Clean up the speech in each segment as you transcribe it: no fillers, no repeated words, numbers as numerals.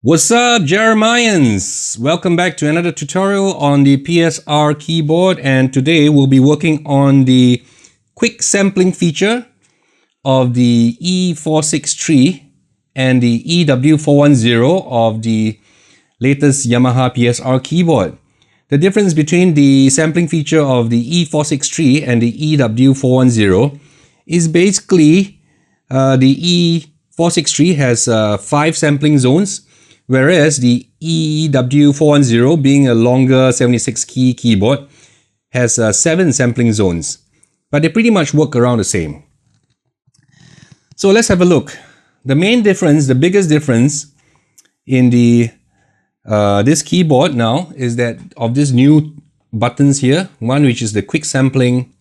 What's up, Jeremians? Welcome back to another tutorial on the PSR keyboard, and today we'll be working on the quick sampling feature of the E463 and the EW410 of the latest Yamaha PSR keyboard. The difference between the sampling feature of the E463 and the EW410 is basically the E463 has 5 sampling zones, whereas the EW410, being a longer 76 key keyboard, has 7 sampling zones, but they pretty much work around the same. So let's have a look. The main difference, the biggest difference in the this keyboard now is that of these new buttons here, one which is the quick sampling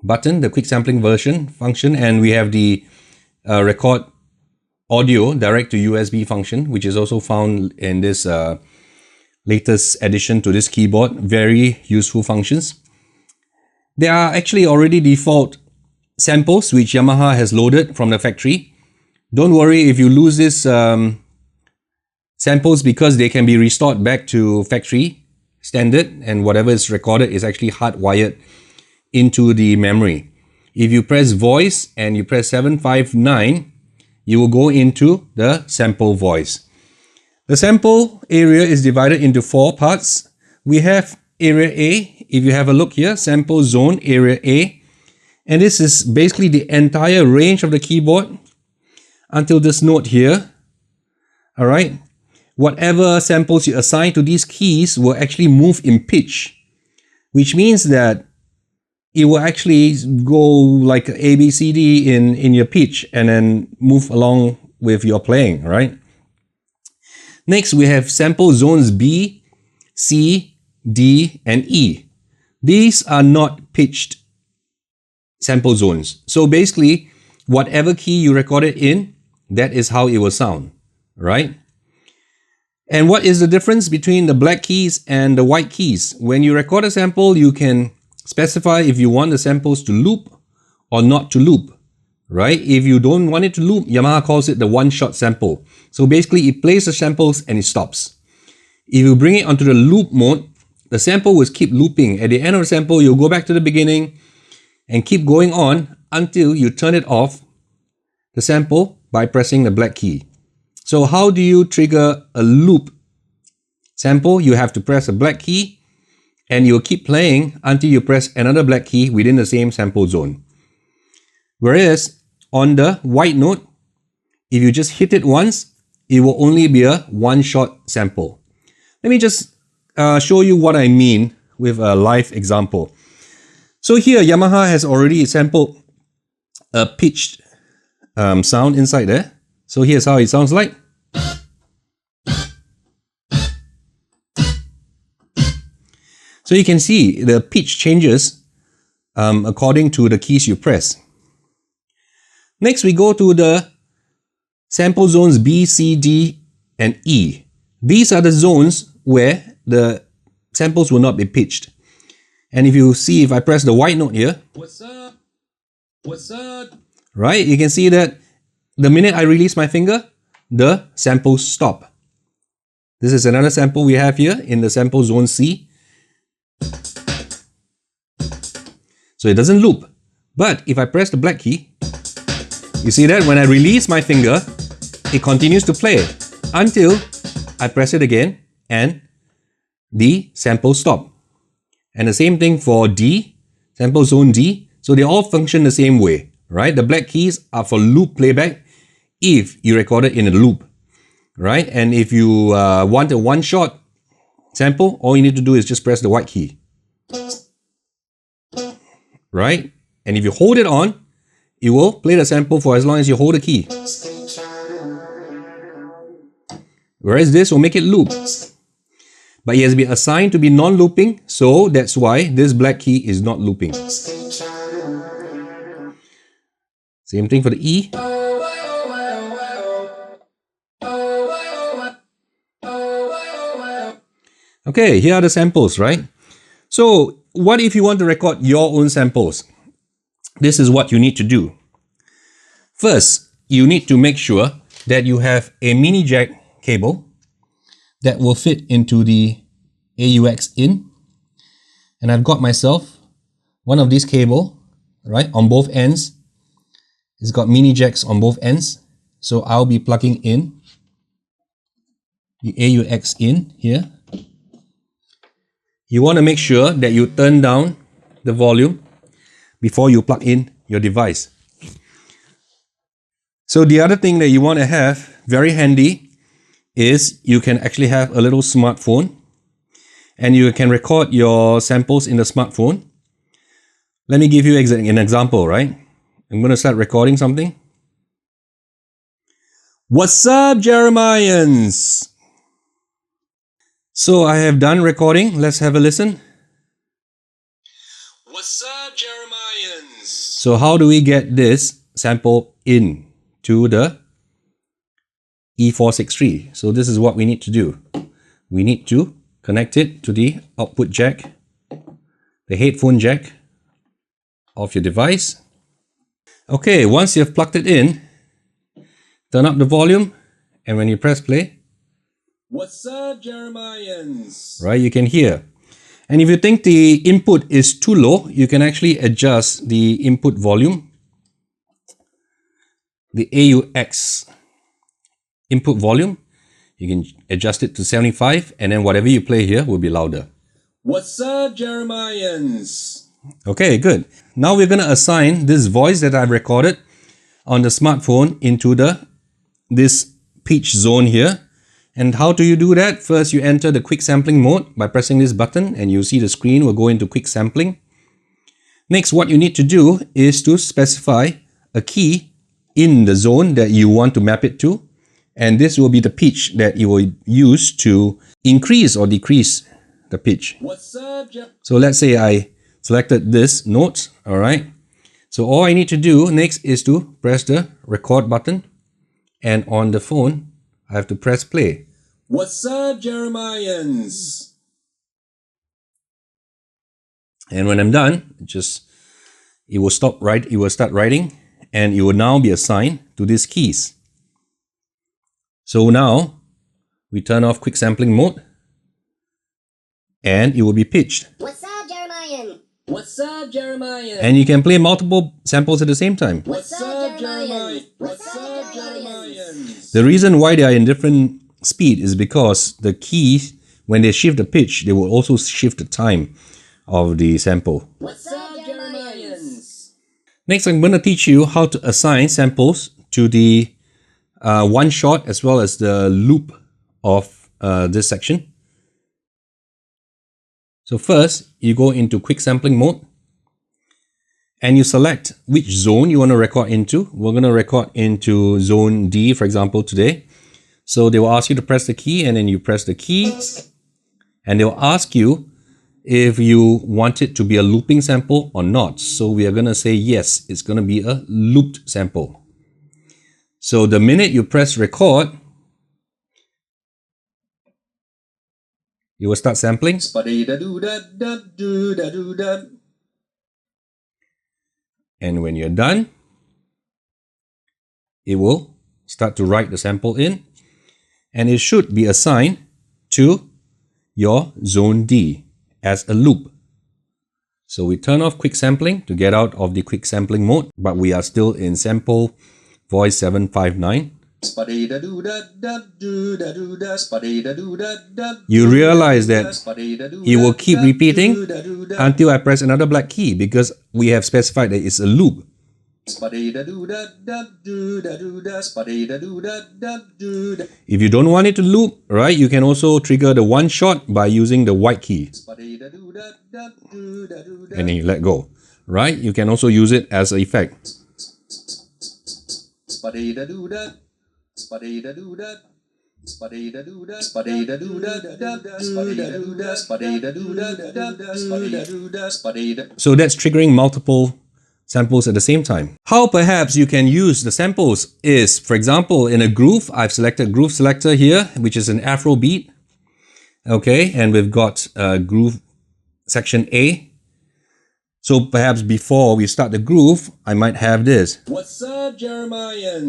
button, the quick sampling function, and we have the record audio direct to USB function, which is also found in this latest addition to this keyboard. Very useful functions. There are actually already default samples which Yamaha has loaded from the factory. Don't worry if you lose these samples, because they can be restored back to factory standard, and whatever is recorded is actually hardwired into the memory. If you press voice and you press 759, you will go into the sample voice. The sample area is divided into 4 parts. We have area A. If you have a look here, sample zone area A. And this is basically the entire range of the keyboard until this note here. Alright. Whatever samples you assign to these keys will actually move in pitch, which means that it will actually go like A, B, C, D in your pitch and then move along with your playing, right? Next, we have sample zones B, C, D, and E. These are not pitched sample zones. So basically, whatever key you record it in, that is how it will sound, right? And what is the difference between the black keys and the white keys? When you record a sample, you can specify if you want the samples to loop or not to loop, right? If you don't want it to loop, Yamaha calls it the one-shot sample. So basically, it plays the samples and it stops. If you bring it onto the loop mode, the sample will keep looping. At the end of the sample, you'll go back to the beginning and keep going on until you turn it off, the sample, by pressing the black key. So how do you trigger a loop sample? You have to press a black key, and you'll keep playing until you press another black key within the same sample zone. Whereas on the white note, if you just hit it once, it will only be a one-shot sample. Let me just show you what I mean with a live example. So here, Yamaha has already sampled a pitched sound inside there. So here's how it sounds like. So you can see the pitch changes according to the keys you press. Next, we go to the sample zones B, C, D, and E. These are the zones where the samples will not be pitched. And if you see, if I press the white note here, what's up? What's up? Right, you can see that the minute I release my finger, the samples stop. This is another sample we have here in the sample zone C. So it doesn't loop. But if I press the black key, you see that when I release my finger, it continues to play until I press it again and the samples stop. And the same thing for D, sample zone D. So they all function the same way, right? The black keys are for loop playback if you record it in a loop, right? And if you want a one-shot sample, all you need to do is just press the white key, right? And if you hold it on, it will play the sample for as long as you hold the key. Whereas this will make it loop. But it has been assigned to be non-looping, so that's why this black key is not looping. Same thing for the E. Okay, here are the samples, right? So what if you want to record your own samples? This is what you need to do. First, you need to make sure that you have a mini jack cable that will fit into the AUX in. And I've got myself one of these cable, right, on both ends. It's got mini jacks on both ends. So I'll be plugging in the AUX in here. You want to make sure that you turn down the volume before you plug in your device. So the other thing that you want to have very handy is you can actually have a little smartphone and you can record your samples in the smartphone. Let me give you an example, right? I'm going to start recording something. What's up, Jeremians? So I have done recording. Let's have a listen. What's up, Jeremians? So how do we get this sample in to the E463? So this is what we need to do. We need to connect it to the output jack, the headphone jack of your device. Okay, once you've plugged it in, turn up the volume, and when you press play, what's up, Jeremians? Right, you can hear. And if you think the input is too low, you can actually adjust the input volume, the AUX input volume. You can adjust it to 75, and then whatever you play here will be louder. What's up, Jeremians? Okay, good. Now we're going to assign this voice that I've recorded on the smartphone into this pitch zone here. And how do you do that? First, you enter the quick sampling mode by pressing this button, and you see the screen will go into quick sampling. Next, what you need to do is to specify a key in the zone that you want to map it to. And this will be the pitch that you will use to increase or decrease the pitch. What's up, so let's say I selected this note, all right? So all I need to do next is to press the record button, and on the phone, I have to press play. What's up, Jeremians? And when I'm done, it will start writing, and it will now be assigned to these keys. So now we turn off quick sampling mode, and it will be pitched. What's up, Jeremiah? What's up, Jeremiah? And you can play multiple samples at the same time. What's up, Jeremiah? What's up, Jeremiah? The reason why they are in different speed is because the keys, when they shift the pitch, they will also shift the time of the sample. What's up, Jeremiah? Next, I'm going to teach you how to assign samples to the one shot as well as the loop of this section. So first, you go into quick sampling mode and you select which zone you want to record into. We're going to record into zone D, for example, today. So they will ask you to press the key, and then you press the key, and they'll ask you if you want it to be a looping sample or not. So we are going to say yes, it's going to be a looped sample. So the minute you press record, you will start sampling. And when you're done, it will start to write the sample in, and it should be assigned to your zone D as a loop. So we turn off quick sampling to get out of the quick sampling mode, but we are still in sample voice 759. You realize that it will keep repeating until I press another black key, because we have specified that it's a loop. If you don't want it to loop, right, you can also trigger the one shot by using the white key. And then you let go, right? You can also use it as an effect. So that's triggering multiple samples at the same time. How perhaps you can use the samples is, for example, in a groove, I've selected groove selector here, which is an Afro beat. Okay, and we've got groove section A. So perhaps before we start the groove, I might have this. What's up, Jeremiah?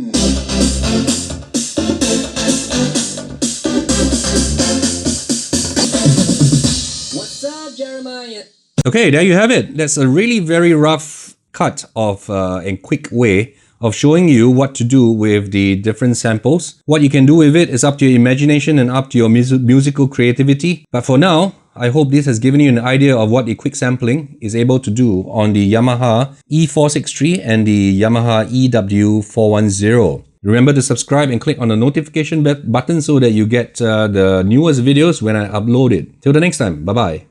Okay, there you have it. That's a really very rough cut of and quick way of showing you what to do with the different samples. What you can do with it is up to your imagination and up to your musical creativity. But for now, I hope this has given you an idea of what the quick sampling is able to do on the Yamaha E463 and the Yamaha EW410. Remember to subscribe and click on the notification button so that you get the newest videos when I upload it. Till the next time, bye-bye.